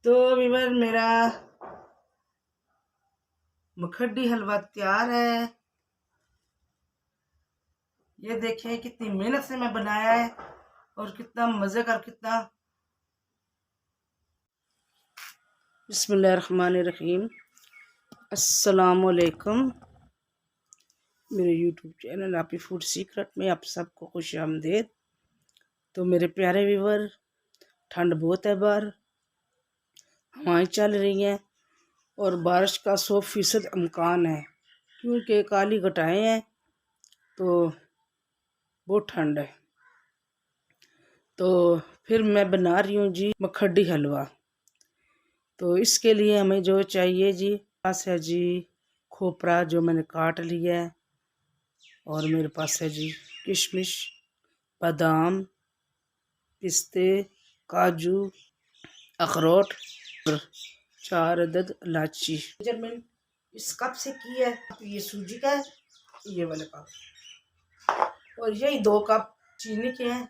तो विवर मेरा मखड्डी हलवा तैयार है। ये देखें कितनी मेहनत से मैं बनाया है और कितना मज़े का, कितना। बिस्मिल्लाहिर्रहमानिर्रहीम। अस्सलामुअलैकुम। मेरे यूट्यूब चैनल आपी फूड सीक्रेट में आप सबको खुश आमदेद। तो मेरे प्यारे व्यूवर, ठंड बहुत है बाहर, हवाएं चल रही हैं और बारिश का 100% इम्कान है, क्योंकि काली घटाएं हैं तो बहुत ठंड है। तो फिर मैं बना रही हूँ जी मखड्डी हलवा। तो इसके लिए हमें जो चाहिए जी, पास है जी खोपरा जो मैंने काट लिया है, और मेरे पास है जी किशमिश, बादाम, पिस्ते, काजू, अखरोट और 4 अदद इलायची। मेजरमेंट इस कप से की है, ये सूजी का है, ये वाले कप, और यही 2 कप चीनी के हैं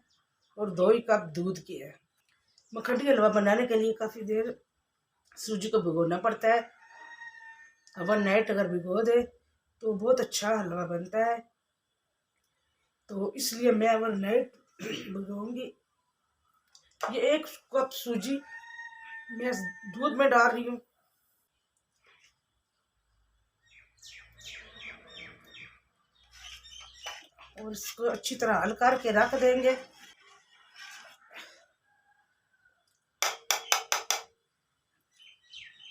और 2 ही कप दूध के हैं। मखड्डी हलवा बनाने के लिए काफ़ी देर सूजी को भिगोना पड़ता है। ओवरनाइट अगर भिगो दे तो बहुत अच्छा हलवा बनता है। तो इसलिए मैं ओवरनाइट भिगोऊंगी। ये 1 कप सूजी मैं दूध में डाल रही हूँ। और इसको अच्छी तरह हल करके रख देंगे।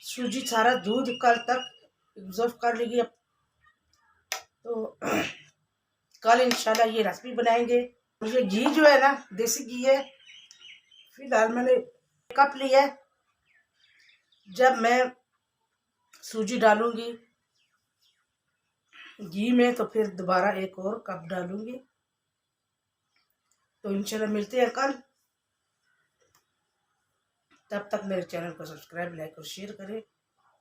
सूजी सारा दूध कल तक एब्जॉर्ब कर लेगी। तो कल इंशाल्लाह ये रेसिपी बनाएंगे। ये घी जो है ना, देसी घी है, फिलहाल मैंने कप लिया है। जब मैं सूजी डालूंगी घी में तो फिर दोबारा 1 और कप डालूंगी। तो इंशाल्लाह मिलते हैं कल। तब तक मेरे चैनल को सब्सक्राइब, लाइक और शेयर करें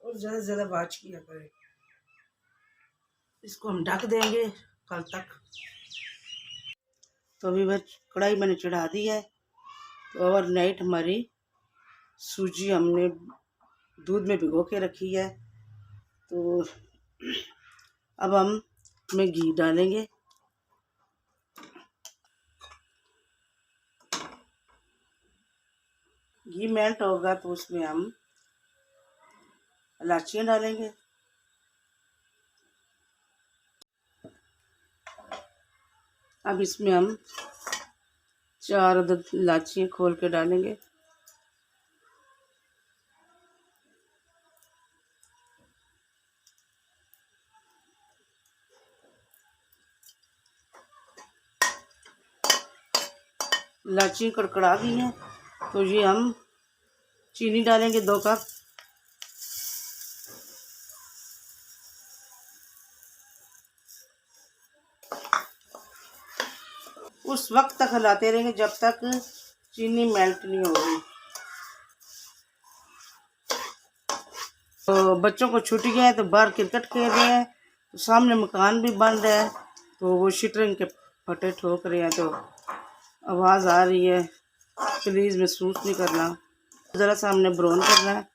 और ज़्यादा से ज़्यादा वॉच किया करें। इसको हम ढक देंगे कल तक। तो अभी बस कढ़ाई मैंने चढ़ा दी है। तो ओवरनाइट हमारी सूजी हमने दूध में भिगो के रखी है। तो अब हम इसमें घी डालेंगे। घी मेल्ट होगा तो उसमें हम इलायचियाँ डालेंगे। अब इसमें हम 4 अदद इलायचियाँ खोल के डालेंगे। इलायची कड़कड़ा गई हैं तो ये हम चीनी डालेंगे 2 कप। उस वक्त तक हिलाते रहेंगे जब तक चीनी मेल्ट नहीं होगी। तो बच्चों को छुट्टियां है तो बाहर क्रिकेट खेल रहे हैं, तो सामने मकान भी बन रहा है, तो वो शटरिंग के फटे ठोक रहे हैं, तो आवाज़ आ रही है। प्लीज़ महसूस नहीं करना, ज़रा सामने ब्राउन करना है।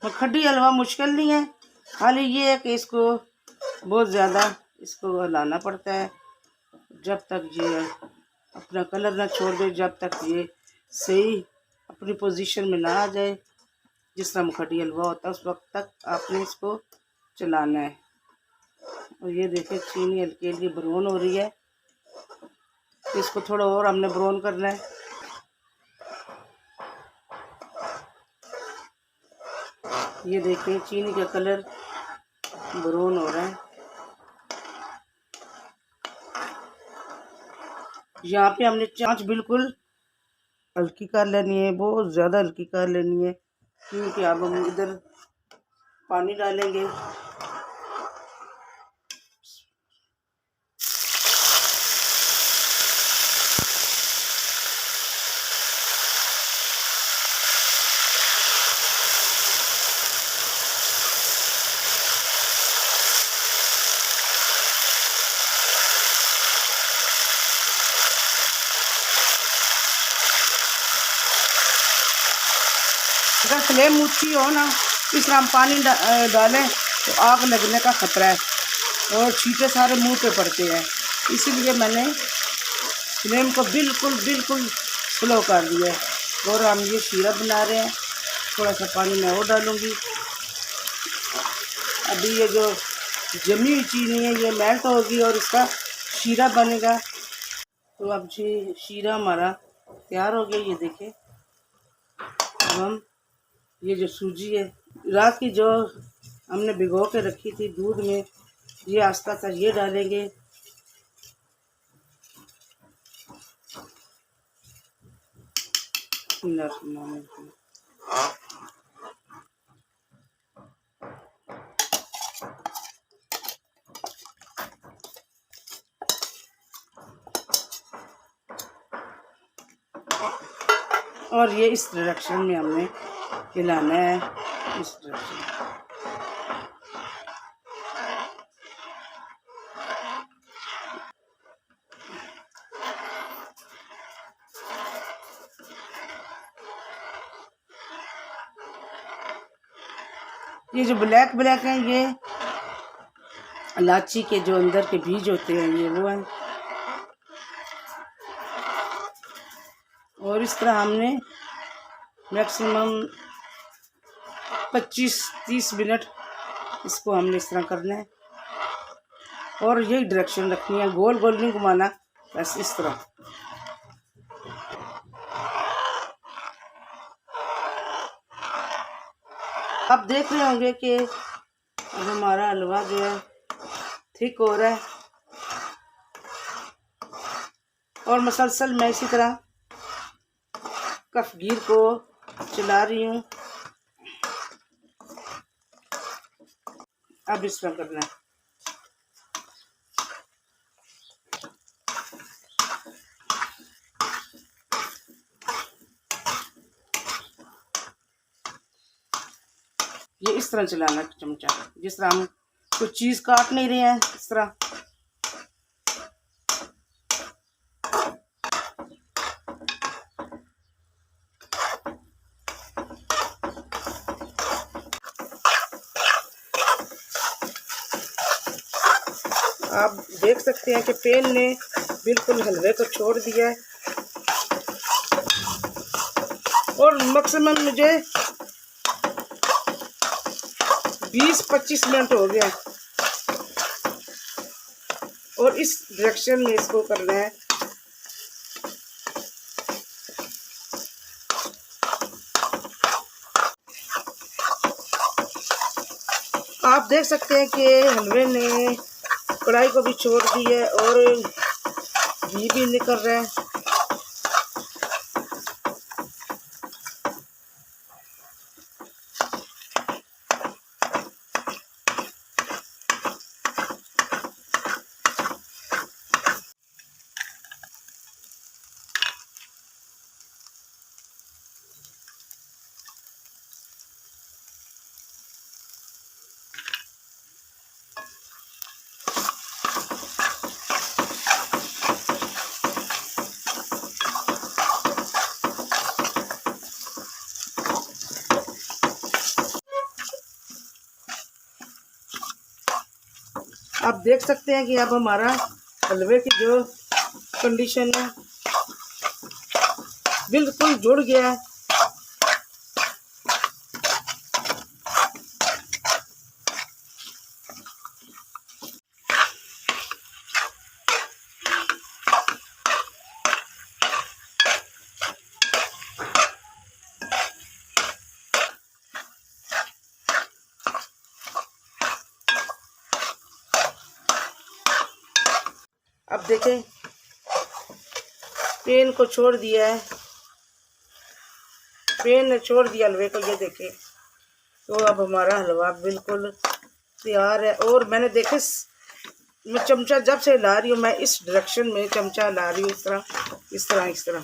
मखड्डी हलवा मुश्किल नहीं है, खाली ये है कि इसको बहुत ज़्यादा इसको हिलाना पड़ता है जब तक ये अपना कलर ना छोड़ दे, जब तक ये सही अपनी पोजीशन में ना आ जाए। जिस तरह मखड्डी हलवा होता है उस वक्त तक आपने इसको चलाना है। और ये देखिए चीनी हल्की हल्की ब्राउन हो रही है, तो इसको थोड़ा और हमने ब्राउन करना है। ये देखिए चीनी का कलर ब्राउन हो रहा है। यहाँ पे हमने चांच बिल्कुल हल्की कर लेनी है, बहुत ज़्यादा हल्की कर लेनी है, क्योंकि अब हम इधर पानी डालेंगे। अगर फ्लेम ऊँची हो ना, इस तरह हम पानी डालें तो आग लगने का ख़तरा है और छींटे सारे मुंह पे पड़ते हैं। इसीलिए मैंने फ्लेम को बिल्कुल बिल्कुल स्लो कर दिया है। और हम ये शीरा बना रहे हैं। थोड़ा सा पानी मैं और डालूँगी। अभी ये जो जमी हुई चीनी है ये मेल्ट होगी और इसका शीरा बनेगा। तो अब जी शीरा हमारा तैयार हो गया। ये देखें, अब हम ये जो सूजी है रात की जो हमने भिगो के रखी थी दूध में, ये आस्ता आस्ता ये डालेंगे। और ये इस डायरेक्शन में हमने हिलाना है, इस डायरेक्शन। ये जो ब्लैक ब्लैक है ये इलायची के जो अंदर के बीज होते हैं ये वो हैं। और इस तरह हमने मैक्सिमम 25-30 मिनट इसको हमने इस तरह करना है। और यही डायरेक्शन रखनी है, गोल गोल नहीं घुमाना, बस इस तरह। आप देख रहे होंगे कि अब हमारा हलवा जो है थिक हो रहा है और मसलसल मैं इसी तरह कफगीर को चला रही हूँ। अब इस तरह करना है। ये इस तरह चलाना चमचा, जिस तरह हम कुछ चीज़ काट नहीं रहे हैं इस तरह। आप देख सकते हैं कि पेन ने बिल्कुल हलवे को छोड़ दिया है और मैक्सिमम मुझे 20-25 मिनट हो गया और इस डायरेक्शन में इसको करना है। आप देख सकते हैं कि हलवे ने कढ़ाई को भी छोड़ दी है और घी भी निकल रहा है। आप देख सकते हैं कि अब हमारा हलवे की जो कंडीशन है बिल्कुल जुड़ गया है। अब देखें पेन को छोड़ दिया है, पेन ने छोड़ दिया हलवे को, ये देखें। तो अब हमारा हलवा बिल्कुल तैयार है। और मैंने देखे मैं चमचा जब से ला रही हूँ, मैं इस डायरेक्शन में चमचा ला रही हूँ, इस तरह इस तरह इस तरह।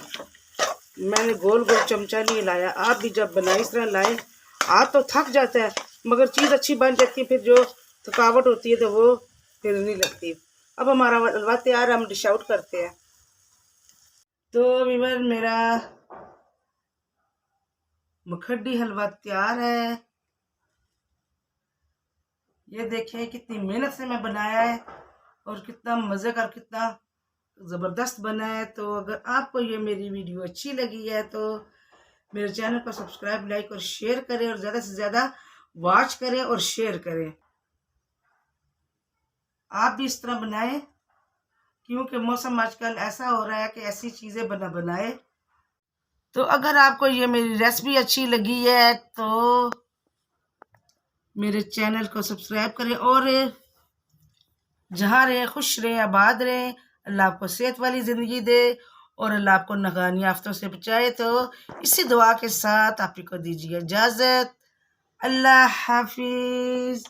मैंने गोल गोल चमचा नहीं लाया। आप भी जब बनाए इस तरह लाएं। हाथ तो थक जाता है मगर चीज़ अच्छी बन जाती है, फिर जो थकावट होती है तो वो फिर नहीं लगती। अब हमारा हलवा तैयार, हम डिश आउट करते हैं। तो व्यूअर मेरा मखड्डी हलवा तैयार है। ये देखें कितनी मेहनत से मैं बनाया है और कितना मज़े का, कितना ज़बरदस्त बना है। तो अगर आपको ये मेरी वीडियो अच्छी लगी है तो मेरे चैनल को सब्सक्राइब, लाइक और शेयर करें और ज़्यादा से ज़्यादा वॉच करें और शेयर करें। आप भी इस तरह बनाएं, क्योंकि मौसम आजकल ऐसा हो रहा है कि ऐसी चीज़ें बनाए। तो अगर आपको ये मेरी रेसिपी अच्छी लगी है तो मेरे चैनल को सब्सक्राइब करें और जहाँ रहे खुश रहे, आबाद रहे, अल्लाह आपको सेहत वाली ज़िंदगी दे और अल्लाह आपको नाकानी आफतों से बचाए। तो इसी दुआ के साथ आप ही को दीजिए इजाज़त। अल्लाह हाफिज़।